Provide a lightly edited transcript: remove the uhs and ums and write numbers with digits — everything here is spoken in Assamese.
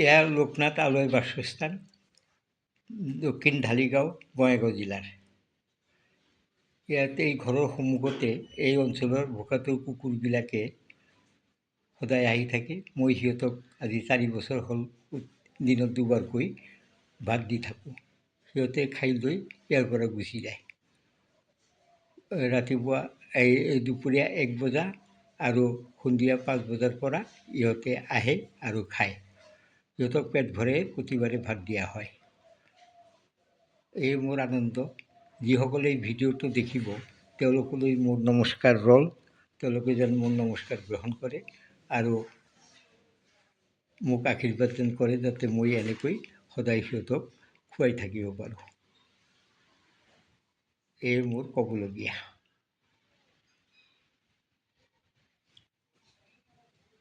এয়া লোকনাথ আলয় বাসস্থান, দক্ষিণ ঢালিগাঁও, বঙাইগাঁও জিলাৰ। ইয়াতে এই ঘৰৰ সন্মুখতে এই অঞ্চলৰ ভোকাতুৰ কুকুৰবিলাকে সদায় আহি থাকে। মই সিহঁতক আজি 4 বছৰ হ'ল দিনত দুবাৰকৈ ভাত দি থাকোঁ। সিহঁতে খাই লৈ ইয়াৰ পৰা গুচি যায়। ৰাতিপুৱা দুপৰীয়া 1 বজা আৰু সন্ধিয়া 5 বজাৰ পৰা ইহঁতে আহে আৰু খায়। সিহঁতক পেট ভৰে প্ৰতিবাৰে ভাত দিয়া হয়। এই মোৰ আনন্দ। যিসকলে এই ভিডিঅ'টো দেখিব তেওঁলোকলৈ মোৰ নমস্কাৰ ৰ'ল। তেওঁলোকে যেন মোৰ নমস্কাৰ গ্ৰহণ কৰে আৰু মোক আশীৰ্বাদ যেন কৰে, যাতে মই এনেকৈ সদায় সিহঁতক খুৱাই থাকিব পাৰোঁ। এই মোৰ ক'বলগীয়া।